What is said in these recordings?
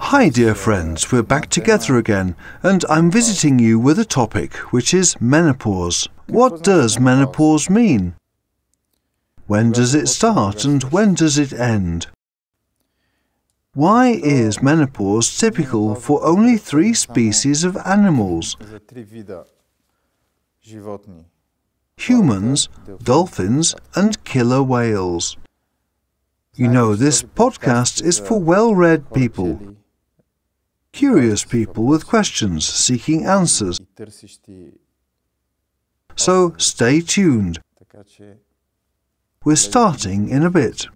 Hi dear friends, we're back together again, and I'm visiting you with a topic which is menopause. What does menopause mean? When does it start and when does it end? Why is menopause typical for only 3 species of animals? Humans, dolphins and killer whales. You know, this podcast is for well-read people, curious people with questions, seeking answers. So stay tuned. We're starting in a bit.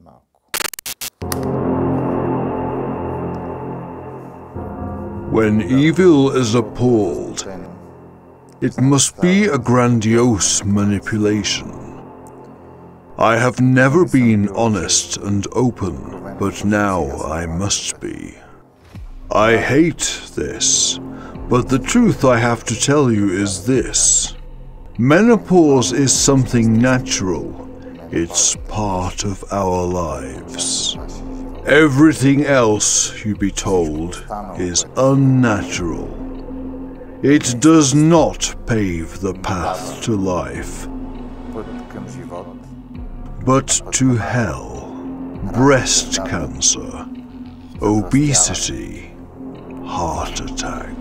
When evil is appalled, it must be a grandiose manipulation. I have never been honest and open, but now I must be. I hate this, but the truth I have to tell you is this. Menopause is something natural. It's part of our lives. Everything else, you be told, is unnatural. It does not pave the path to life, but to hell, breast cancer, obesity, heart attack.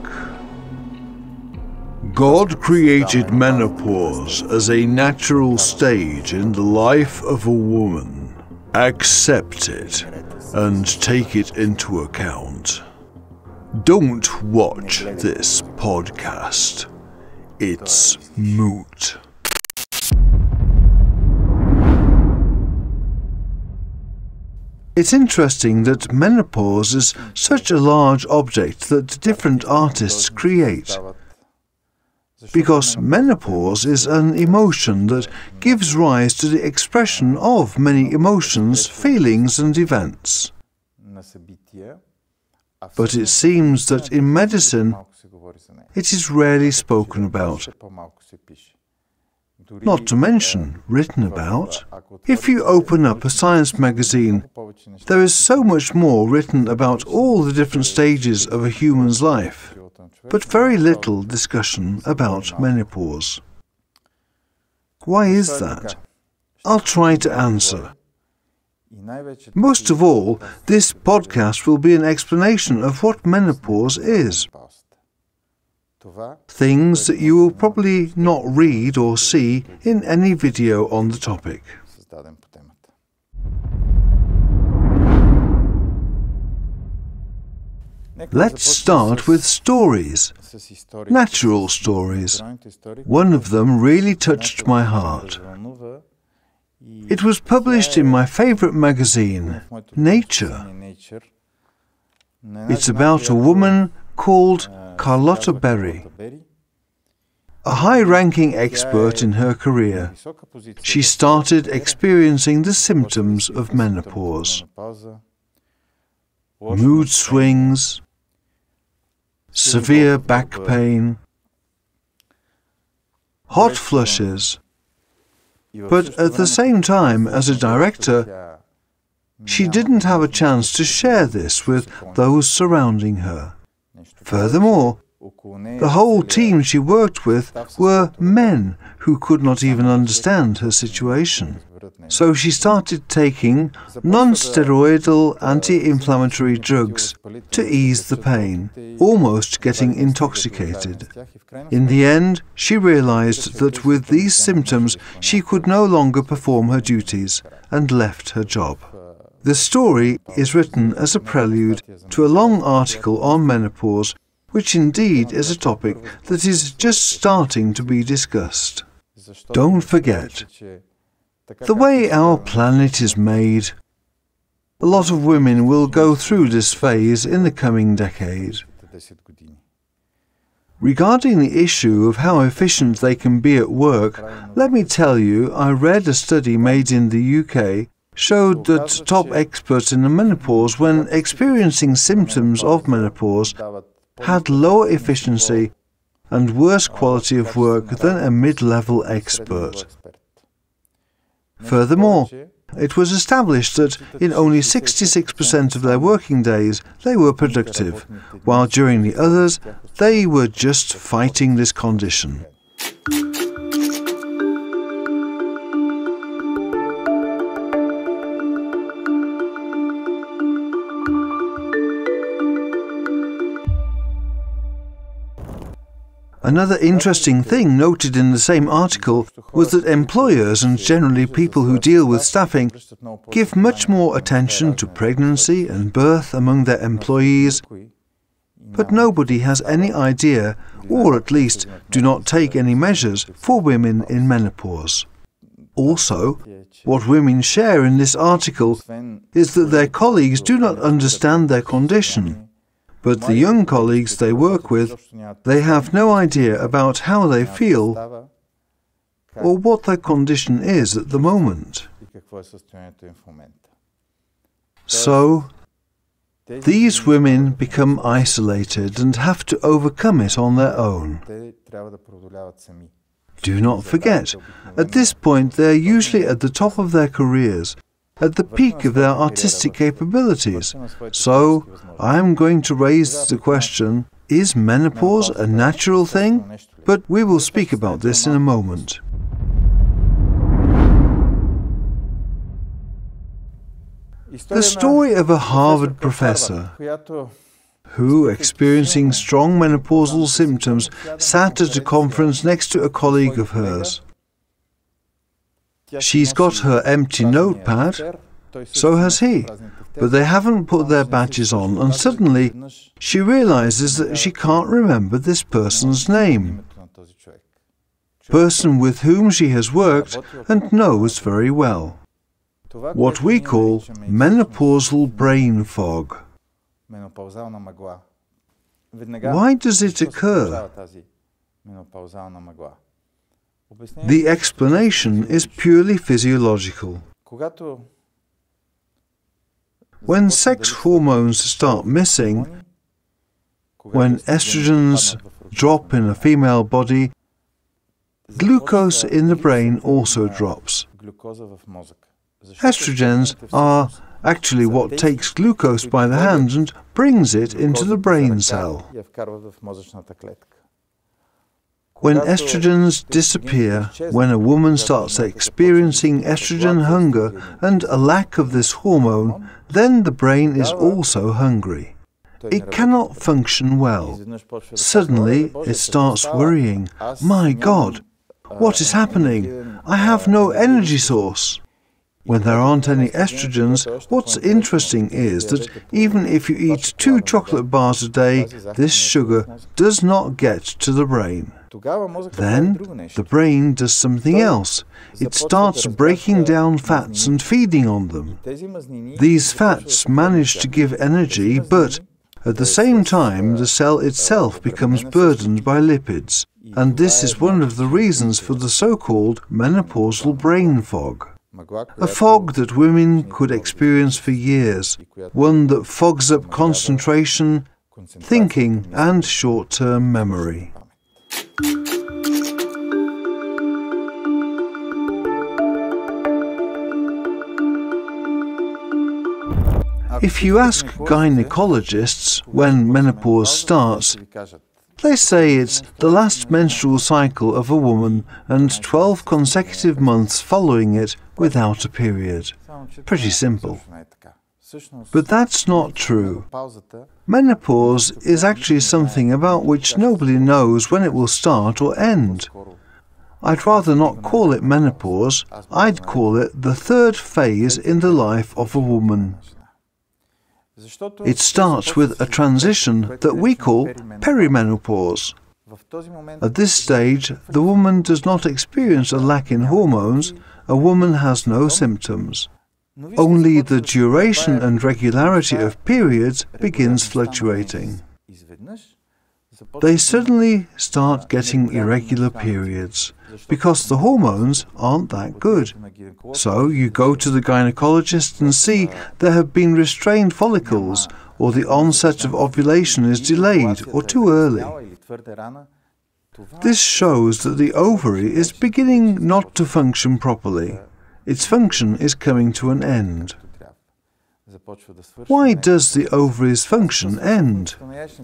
God created menopause as a natural stage in the life of a woman. Accept it and take it into account. Don't watch this podcast. It's moot. It's interesting that menopause is such a large object that different artists create. Because menopause is an emotion that gives rise to the expression of many emotions, feelings and events. But it seems that in medicine it is rarely spoken about. Not to mention written about. If you open up a science magazine, there is so much more written about all the different stages of a human's life, but very little discussion about menopause. Why is that? I'll try to answer. Most of all, this podcast will be an explanation of what menopause is. Things that you will probably not read or see in any video on the topic. Let's start with stories, natural stories. One of them really touched my heart. It was published in my favorite magazine, Nature. It's about a woman called Carlotta Berry, a high-ranking expert in her career. She started experiencing the symptoms of menopause. Mood swings, severe back pain, hot flushes. But at the same time, as a director, she didn't have a chance to share this with those surrounding her. Furthermore, the whole team she worked with were men who could not even understand her situation. So she started taking non-steroidal anti-inflammatory drugs to ease the pain, almost getting intoxicated. In the end, she realized that with these symptoms she could no longer perform her duties and left her job. The story is written as a prelude to a long article on menopause, which indeed is a topic that is just starting to be discussed. Don't forget, the way our planet is made, a lot of women will go through this phase in the coming decade. Regarding the issue of how efficient they can be at work, let me tell you, I read a study made in the UK showed that top experts in the menopause, when experiencing symptoms of menopause, had lower efficiency and worse quality of work than a mid-level expert. Furthermore, it was established that in only 66% of their working days they were productive, while during the others they were just fighting this condition. Another interesting thing noted in the same article was that employers, and generally people who deal with staffing, give much more attention to pregnancy and birth among their employees, but nobody has any idea, or at least do not take any measures, for women in menopause. Also, what women share in this article is that their colleagues do not understand their condition. But the young colleagues they work with, they have no idea about how they feel or what their condition is at the moment. So, these women become isolated and have to overcome it on their own. Do not forget, at this point they are usually at the top of their careers, at the peak of their artistic capabilities. So, I am going to raise the question, is menopause a natural thing? But we will speak about this in a moment. The story of a Harvard professor who, experiencing strong menopausal symptoms, sat at a conference next to a colleague of hers. She's got her empty notepad, so has he, but they haven't put their badges on, and suddenly she realizes that she can't remember this person's name. Person with whom she has worked and knows very well. What we call menopausal brain fog. Why does it occur? The explanation is purely physiological. When sex hormones start missing, when estrogens drop in a female body, glucose in the brain also drops. Estrogens are actually what takes glucose by the hand and brings it into the brain cell. When estrogens disappear, when a woman starts experiencing estrogen hunger and a lack of this hormone, then the brain is also hungry. It cannot function well. Suddenly it starts worrying, "My God, what is happening? I have no energy source." When there aren't any estrogens, what's interesting is that even if you eat 2 chocolate bars a day, this sugar does not get to the brain. Then the brain does something else. It starts breaking down fats and feeding on them. These fats manage to give energy, but at the same time the cell itself becomes burdened by lipids. And this is one of the reasons for the so-called menopausal brain fog. A fog that women could experience for years, one that fogs up concentration, thinking and short-term memory. If you ask gynecologists when menopause starts, they say it's the last menstrual cycle of a woman and 12 consecutive months following it without a period. Pretty simple. But that's not true. Menopause is actually something about which nobody knows when it will start or end. I'd rather not call it menopause, I'd call it the third phase in the life of a woman. It starts with a transition that we call perimenopause. At this stage, the woman does not experience a lack in hormones, a woman has no symptoms. Only the duration and regularity of periods begins fluctuating. They suddenly start getting irregular periods, because the hormones aren't that good. So you go to the gynecologist and see there have been restrained follicles, or the onset of ovulation is delayed or too early. This shows that the ovary is beginning not to function properly. its function is coming to an end. Why does the ovary's function end?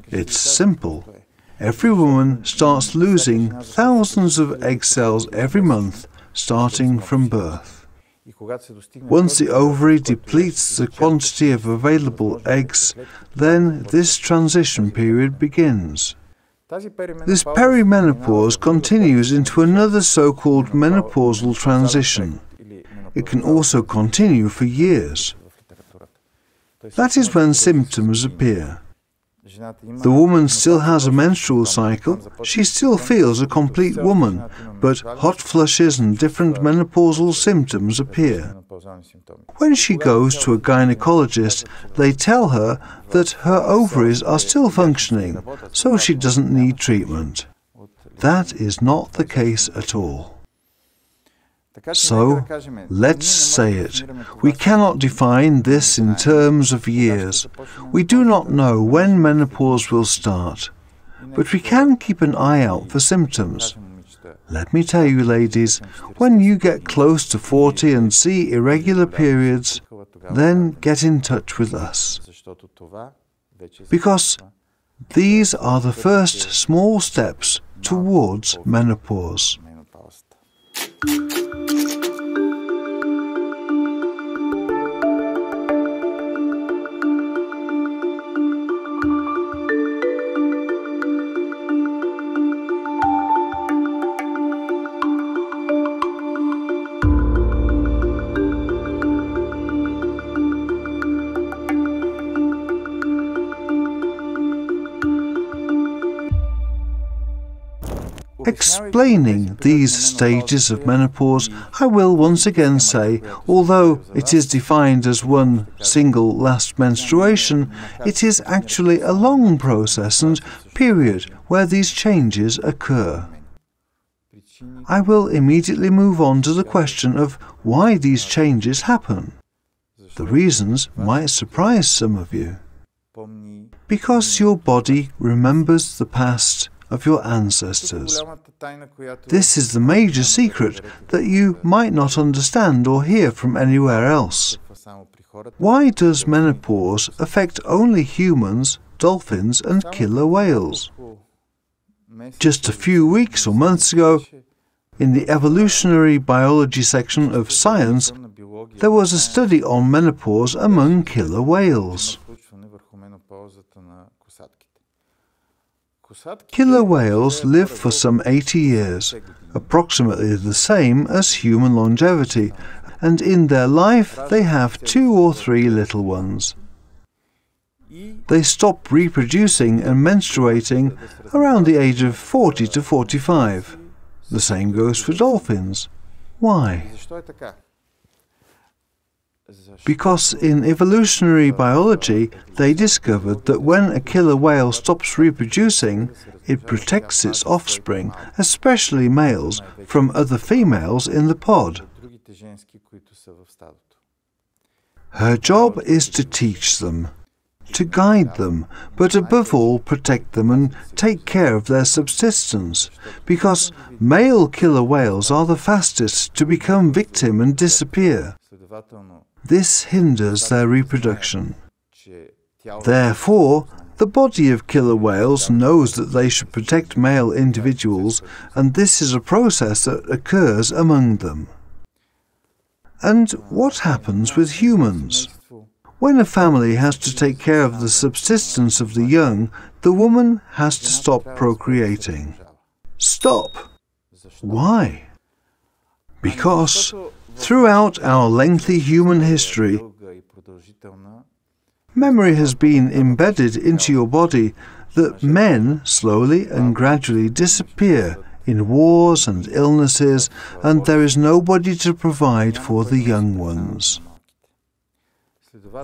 It's simple. Every woman starts losing thousands of egg cells every month, starting from birth. Once the ovary depletes the quantity of available eggs, then this transition period begins. This perimenopause continues into another so-called menopausal transition. It can also continue for years. That is when symptoms appear. The woman still has a menstrual cycle, she still feels a complete woman, but hot flushes and different menopausal symptoms appear. When she goes to a gynecologist, they tell her that her ovaries are still functioning, so she doesn't need treatment. That is not the case at all. So, let's say it. We cannot define this in terms of years. We do not know when menopause will start. But we can keep an eye out for symptoms. Let me tell you, ladies, when you get close to 40 and see irregular periods, then get in touch with us. Because these are the first small steps towards menopause. Explaining these stages of menopause, I will once again say, although it is defined as one single last menstruation, it is actually a long process and period where these changes occur. I will immediately move on to the question of why these changes happen. The reasons might surprise some of you. Because your body remembers the past of your ancestors. This is the major secret that you might not understand or hear from anywhere else. Why does menopause affect only humans, dolphins and killer whales? Just a few weeks or months ago, in the evolutionary biology section of Science, there was a study on menopause among killer whales. Killer whales live for some 80 years, approximately the same as human longevity, and in their life they have 2 or 3 little ones. They stop reproducing and menstruating around the age of 40 to 45. The same goes for dolphins. Why? Because in evolutionary biology they discovered that when a killer whale stops reproducing, it protects its offspring, especially males, from other females in the pod. Her job is to teach them, to guide them, but above all protect them and take care of their subsistence, because male killer whales are the fastest to become victim and disappear. This hinders their reproduction. Therefore, the body of killer whales knows that they should protect male individuals, and this is a process that occurs among them. And what happens with humans? When a family has to take care of the subsistence of the young, the woman has to stop procreating. Stop! Why? Because throughout our lengthy human history, memory has been embedded into your body that men slowly and gradually disappear in wars and illnesses, and there is nobody to provide for the young ones.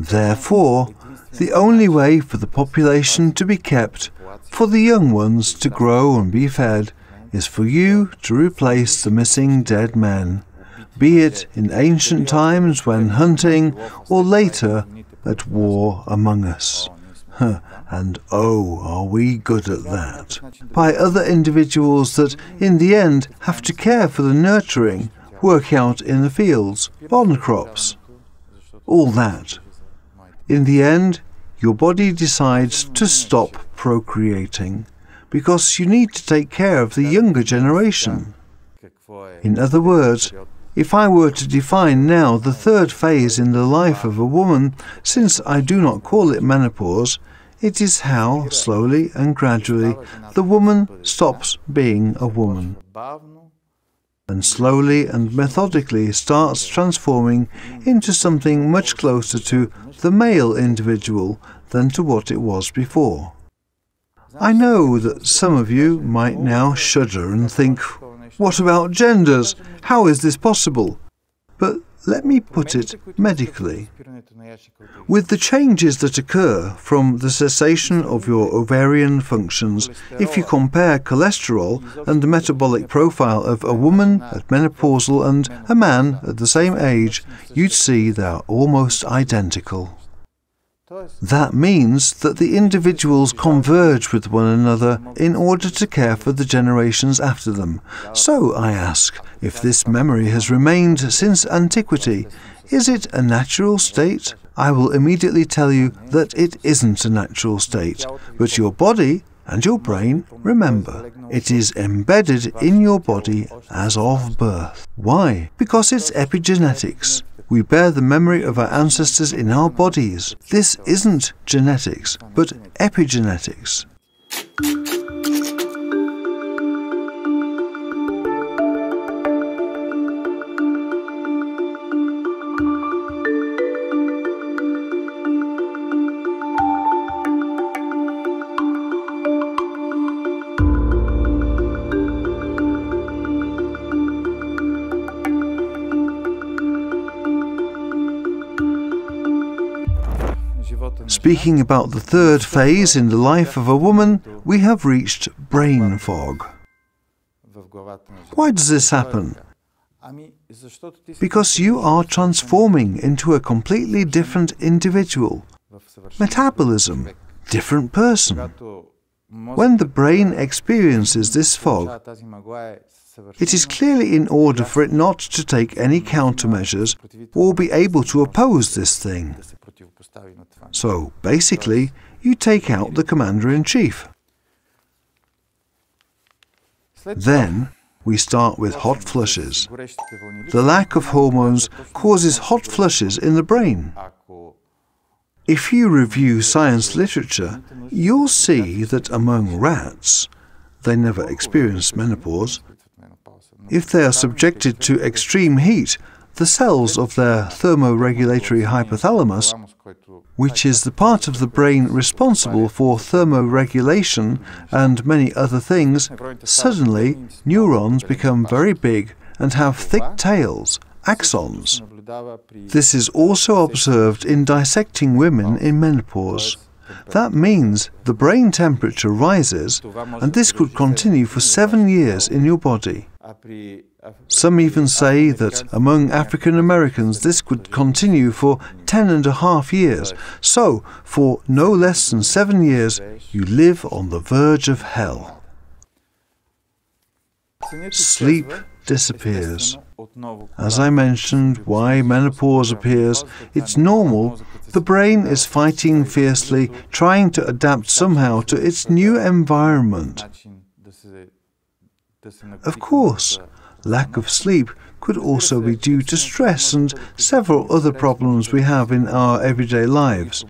Therefore, the only way for the population to be kept, for the young ones to grow and be fed, is for you to replace the missing dead men, be it in ancient times when hunting, or later at war among us. And oh, are we good at that. By other individuals that in the end have to care for the nurturing, work out in the fields, bond crops, all that. In the end, your body decides to stop procreating because you need to take care of the younger generation. In other words, if I were to define now the third phase in the life of a woman, since I do not call it menopause, it is how, slowly and gradually, the woman stops being a woman, and slowly and methodically starts transforming into something much closer to the male individual than to what it was before. I know that some of you might now shudder and think, what about genders? How is this possible? But let me put it medically. With the changes that occur from the cessation of your ovarian functions, if you compare cholesterol and the metabolic profile of a woman at menopausal and a man at the same age, you'd see they're almost identical. That means that the individuals converge with one another in order to care for the generations after them. So I ask, if this memory has remained since antiquity, is it a natural state? I will immediately tell you that it isn't a natural state, but your body and your brain, remember, it is embedded in your body as of birth. Why? Because it's epigenetics. We bear the memory of our ancestors in our bodies. This isn't genetics, but epigenetics. Speaking about the third phase in the life of a woman, we have reached brain fog. Why does this happen? Because you are transforming into a completely different individual. Metabolism, different person. When the brain experiences this fog, it is clearly in order for it not to take any countermeasures or be able to oppose this thing. So, basically, you take out the commander-in-chief. Then, we start with hot flushes. The lack of hormones causes hot flushes in the brain. If you review science literature, you'll see that among rats, they never experience menopause. If they are subjected to extreme heat, the cells of their thermoregulatory hypothalamus, which is the part of the brain responsible for thermoregulation and many other things, suddenly neurons become very big and have thick tails, axons. This is also observed in dissecting women in menopause. That means the brain temperature rises, and this could continue for 7 years in your body. Some even say that among African Americans this could continue for 10.5 years. So, for no less than 7 years, you live on the verge of hell. Sleep disappears. As I mentioned, why menopause appears, it's normal. The brain is fighting fiercely, trying to adapt somehow to its new environment. Of course, lack of sleep could also be due to stress and several other problems we have in our everyday lives.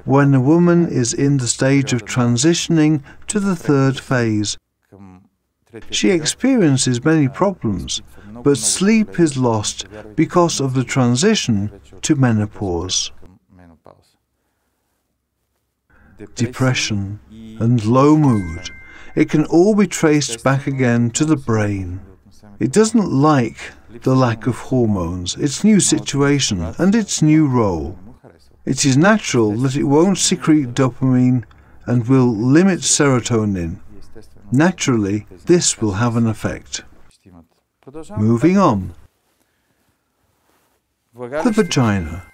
When a woman is in the stage of transitioning to the third phase, she experiences many problems, but sleep is lost because of the transition to menopause. Depression and low mood. It can all be traced back again to the brain. It doesn't like the lack of hormones, its new situation and its new role. It is natural that it won't secrete dopamine and will limit serotonin. Naturally, this will have an effect. Moving on. The vagina.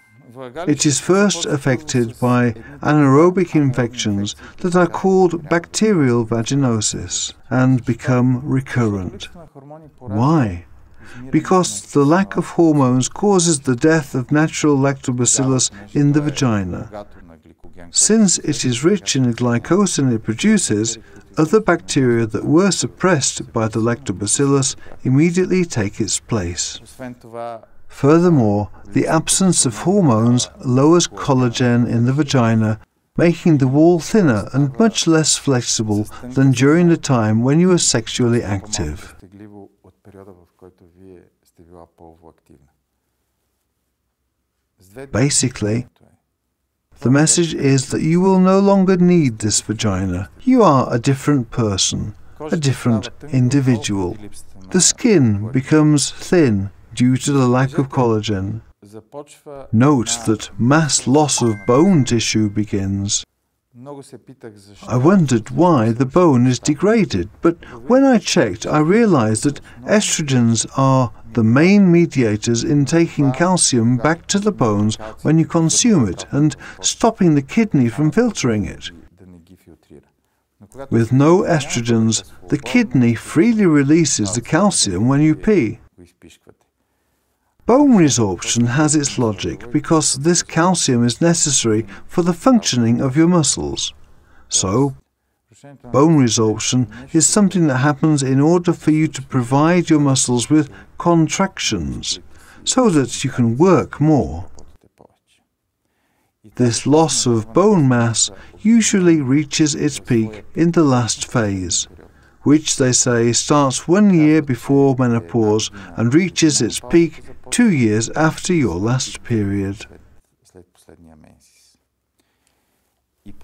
It is first affected by anaerobic infections that are called bacterial vaginosis and become recurrent. Why? Because the lack of hormones causes the death of natural lactobacillus in the vagina. Since it is rich in the glycosin it produces, other bacteria that were suppressed by the lactobacillus immediately take its place. Furthermore, the absence of hormones lowers collagen in the vagina, making the wall thinner and much less flexible than during the time when you are sexually active. Basically, the message is that you will no longer need this vagina. You are a different person, a different individual. The skin becomes thin due to the lack of collagen. Note that mass loss of bone tissue begins. I wondered why the bone is degraded, but when I checked, I realized that estrogens are the main mediators in taking calcium back to the bones when you consume it and stopping the kidney from filtering it. With no estrogens, the kidney freely releases the calcium when you pee. Bone resorption has its logic because this calcium is necessary for the functioning of your muscles. So, bone resorption is something that happens in order for you to provide your muscles with contractions, so that you can work more. This loss of bone mass usually reaches its peak in the last phase, which they say starts 1 year before menopause and reaches its peak 2 years after your last period.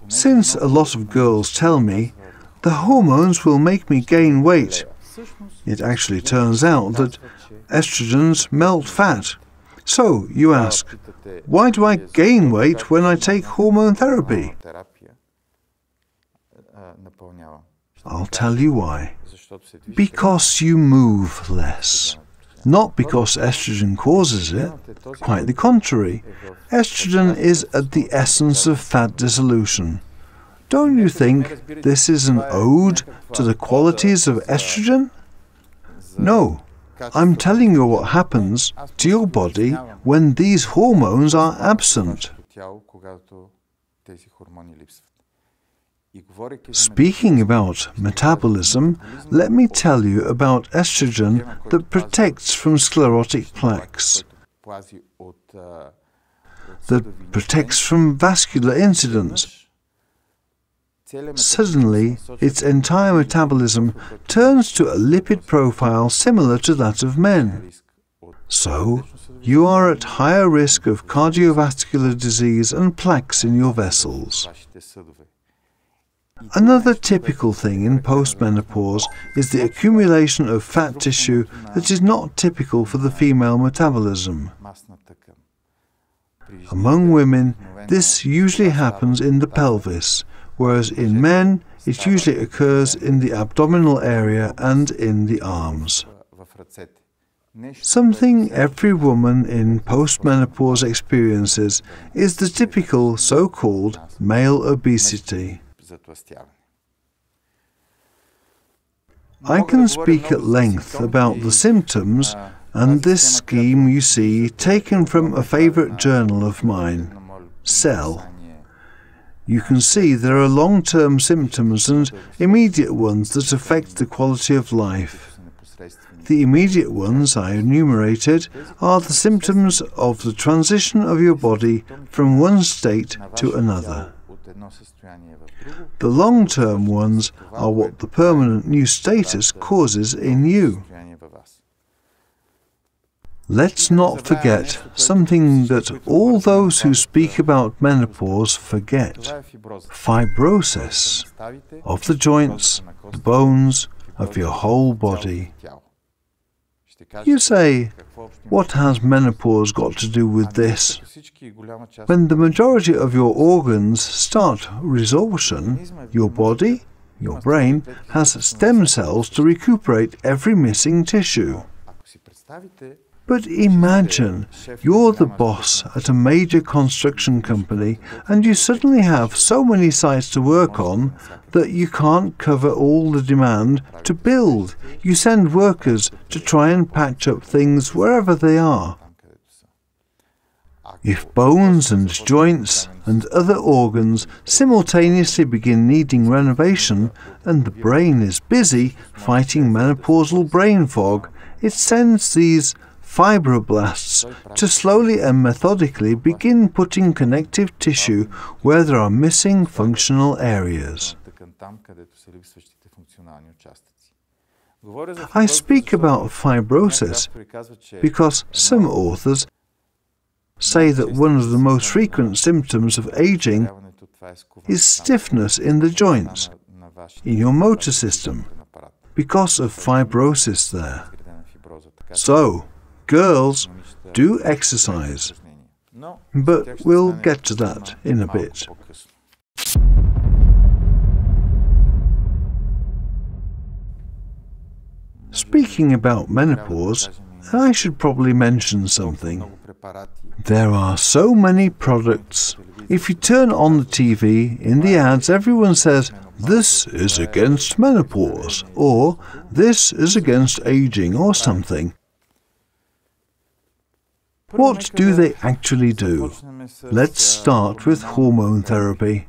Since a lot of girls tell me, the hormones will make me gain weight, it actually turns out that estrogens melt fat. So, you ask, why do I gain weight when I take hormone therapy? I'll tell you why. Because you move less. Not because estrogen causes it, quite the contrary. Estrogen is at the essence of fat dissolution. Don't you think this is an ode to the qualities of estrogen? No, I'm telling you what happens to your body when these hormones are absent. Speaking about metabolism, let me tell you about estrogen that protects from sclerotic plaques, that protects from vascular incidents. Suddenly, its entire metabolism turns to a lipid profile similar to that of men. So, you are at higher risk of cardiovascular disease and plaques in your vessels. Another typical thing in postmenopause is the accumulation of fat tissue that is not typical for the female metabolism. Among women, this usually happens in the pelvis, whereas in men, it usually occurs in the abdominal area and in the arms. Something every woman in postmenopause experiences is the typical so-called male obesity. I can speak at length about the symptoms, and this scheme you see taken from a favourite journal of mine, Cell. You can see there are long-term symptoms and immediate ones that affect the quality of life. The immediate ones I enumerated are the symptoms of the transition of your body from one state to another. The long-term ones are what the permanent new status causes in you. Let's not forget something that all those who speak about menopause forget: fibrosis of the joints, the bones, of your whole body. You say, what has menopause got to do with this? When the majority of your organs start resorption, your body, your brain, has stem cells to recuperate every missing tissue. But imagine you're the boss at a major construction company and you suddenly have so many sites to work on that you can't cover all the demand to build. You send workers to try and patch up things wherever they are. If bones and joints and other organs simultaneously begin needing renovation and the brain is busy fighting menopausal brain fog, it sends these fibroblasts to slowly and methodically begin putting connective tissue where there are missing functional areas. I speak about fibrosis because some authors say that one of the most frequent symptoms of aging is stiffness in the joints, in your motor system, because of fibrosis there. So, girls, do exercise, but we'll get to that in a bit. Speaking about menopause, I should probably mention something. There are so many products. If you turn on the TV, in the ads everyone says, "This is against menopause," or "This is against aging," or something. What do they actually do? Let's start with hormone therapy.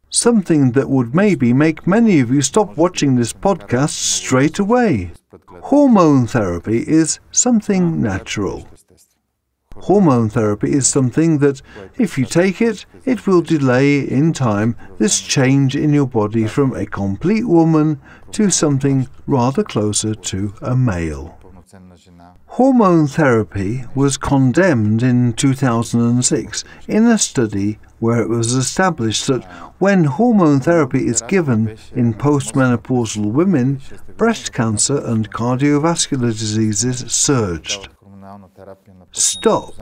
Something that would maybe make many of you stop watching this podcast straight away. Hormone therapy is something natural. Hormone therapy is something that, if you take it, it will delay in time this change in your body from a complete woman to something rather closer to a male. Hormone therapy was condemned in 2006 in a study where it was established that when hormone therapy is given in postmenopausal women, breast cancer and cardiovascular diseases surged. Stop.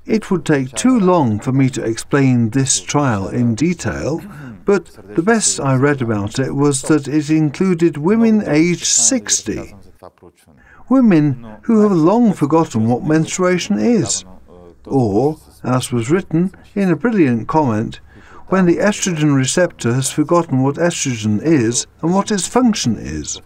It would take too long for me to explain this trial in detail, but the best I read about it was that it included women aged 60. Women who have long forgotten what menstruation is. Or, as was written in a brilliant comment, when the estrogen receptor has forgotten what estrogen is and what its function is.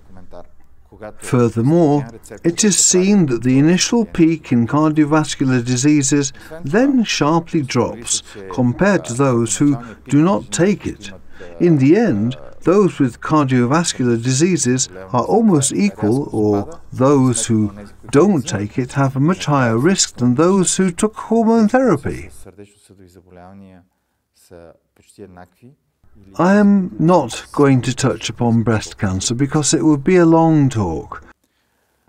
Furthermore, it is seen that the initial peak in cardiovascular diseases then sharply drops compared to those who do not take it. In the end, those with cardiovascular diseases are almost equal, or those who don't take it have a much higher risk than those who took hormone therapy. I am not going to touch upon breast cancer because it would be a long talk,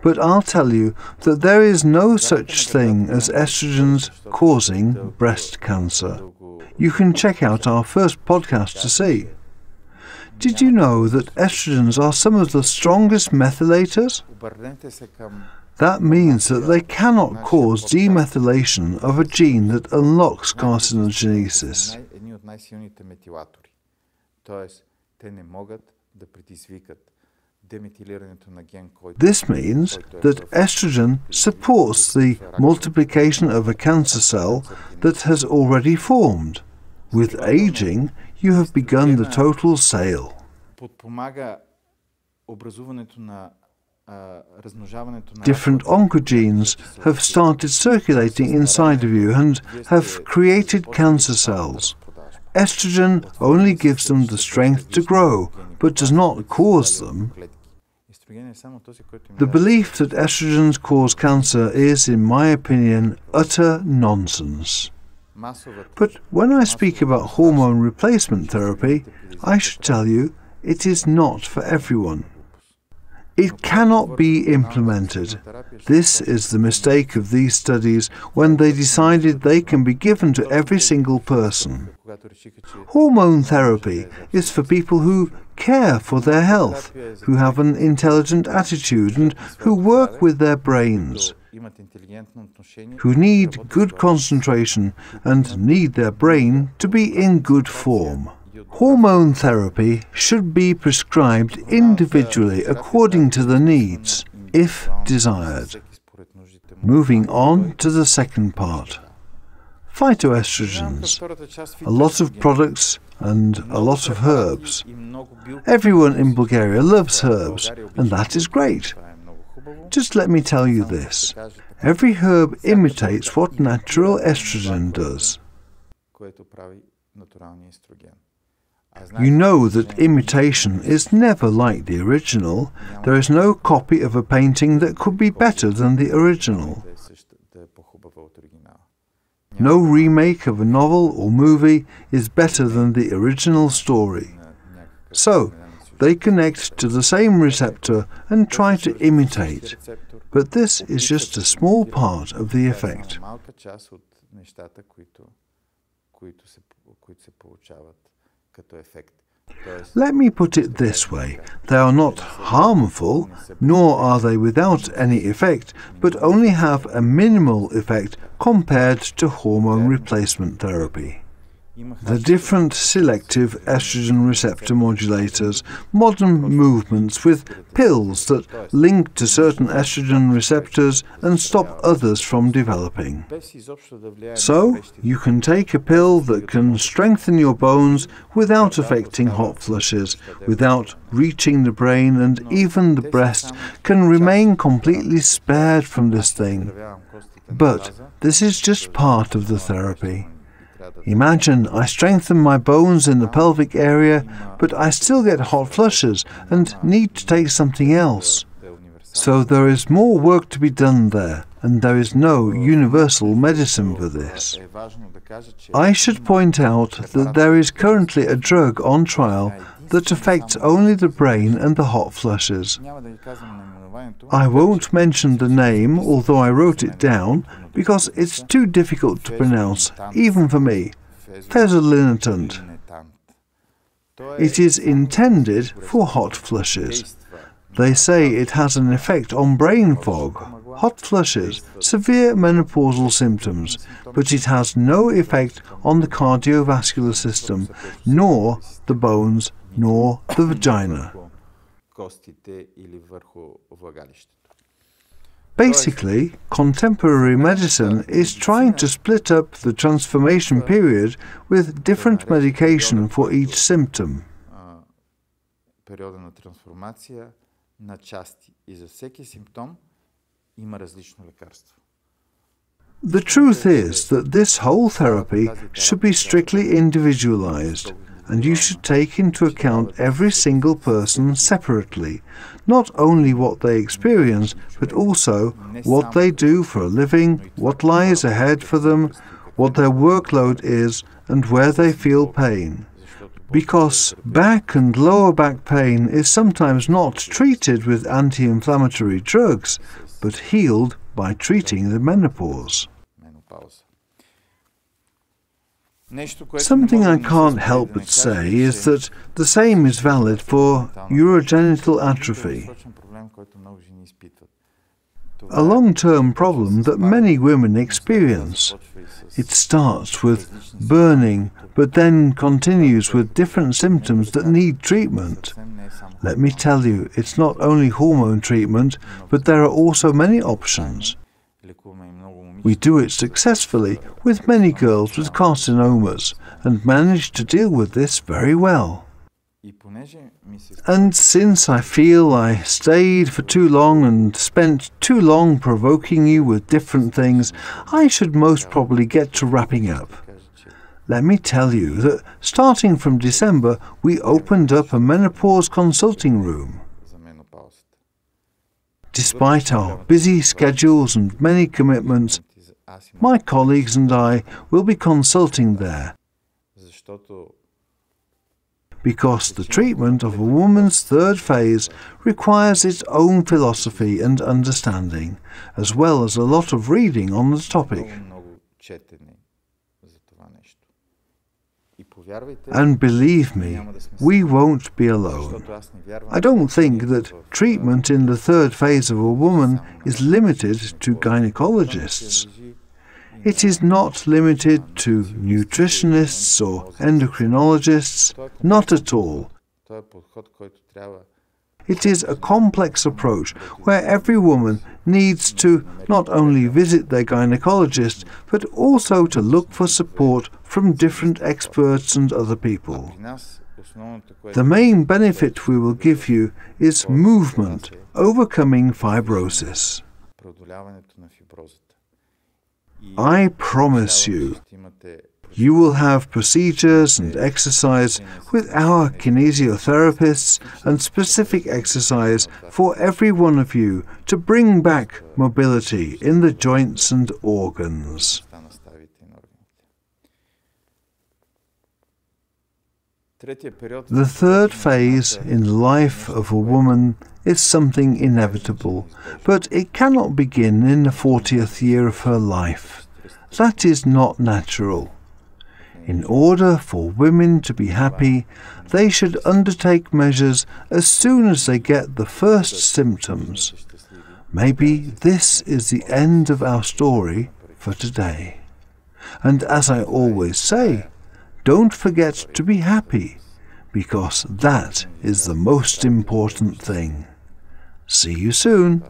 but I'll tell you that there is no such thing as estrogens causing breast cancer. You can check out our first podcast to see. Did you know that estrogens are some of the strongest methylators? That means that they cannot cause demethylation of a gene that unlocks carcinogenesis. This means that estrogen supports the multiplication of a cancer cell that has already formed. With aging, you have begun the total sale. Different oncogenes have started circulating inside of you and have created cancer cells. Estrogen only gives them the strength to grow, but does not cause them. The belief that estrogens cause cancer is, in my opinion, utter nonsense. But when I speak about hormone replacement therapy, I should tell you it is not for everyone. It cannot be implemented. This is the mistake of these studies when they decided they can be given to every single person. Hormone therapy is for people who care for their health, who have an intelligent attitude and who work with their brains, who need good concentration and need their brain to be in good form. Hormone therapy should be prescribed individually according to the needs, if desired. Moving on to the second part. Phytoestrogens. A lot of products and a lot of herbs. Everyone in Bulgaria loves herbs, and that is great. Just let me tell you this. Every herb imitates what natural estrogen does. You know that imitation is never like the original. There is no copy of a painting that could be better than the original. No remake of a novel or movie is better than the original story. So, they connect to the same receptor and try to imitate, but this is just a small part of the effect. Let me put it this way. They are not harmful, nor are they without any effect, but only have a minimal effect compared to hormone replacement therapy. The different selective estrogen receptor modulators, modern movements with pills that link to certain estrogen receptors and stop others from developing. So, you can take a pill that can strengthen your bones without affecting hot flushes, without reaching the brain, and even the breast can remain completely spared from this thing. But this is just part of the therapy. Imagine I strengthen my bones in the pelvic area, but I still get hot flushes and need to take something else. So there is more work to be done there, and there is no universal medicine for this. I should point out that there is currently a drug on trial that affects only the brain and the hot flushes. I won't mention the name, although I wrote it down, because it's too difficult to pronounce, even for me. Fezolinetant. It is intended for hot flushes. They say it has an effect on brain fog, hot flushes, severe menopausal symptoms, but it has no effect on the cardiovascular system, nor the bones, nor the vagina. Basically, contemporary medicine is trying to split up the transformation period with different medication for each symptom. The truth is that this whole therapy should be strictly individualized, and you should take into account every single person separately, not only what they experience, but also what they do for a living, what lies ahead for them, what their workload is, and where they feel pain. Because back and lower back pain is sometimes not treated with anti-inflammatory drugs, but healed by treating the menopause. Something I can't help but say is that the same is valid for urogenital atrophy, a long-term problem that many women experience. It starts with burning, but then continues with different symptoms that need treatment. Let me tell you, it's not only hormone treatment, but there are also many options. We do it successfully with many girls with carcinomas and manage to deal with this very well. And since I feel I stayed for too long and spent too long provoking you with different things, I should most probably get to wrapping up. Let me tell you that starting from December we opened up a menopause consulting room. Despite our busy schedules and many commitments, my colleagues and I will be consulting there, because the treatment of a woman's third phase requires its own philosophy and understanding, as well as a lot of reading on the topic. And believe me, we won't be alone. I don't think that treatment in the third phase of a woman is limited to gynecologists. It is not limited to nutritionists or endocrinologists, not at all. It is a complex approach where every woman needs to not only visit their gynecologist, but also to look for support from different experts and other people. The main benefit we will give you is movement, overcoming fibrosis. I promise you, you will have procedures and exercise with our kinesiotherapists and specific exercise for every one of you to bring back mobility in the joints and organs. The third phase in the life of a woman is something inevitable, but it cannot begin in the 40th year of her life. That is not natural. In order for women to be happy, they should undertake measures as soon as they get the first symptoms. Maybe this is the end of our story for today. And as I always say, don't forget to be happy, because that is the most important thing. See you soon.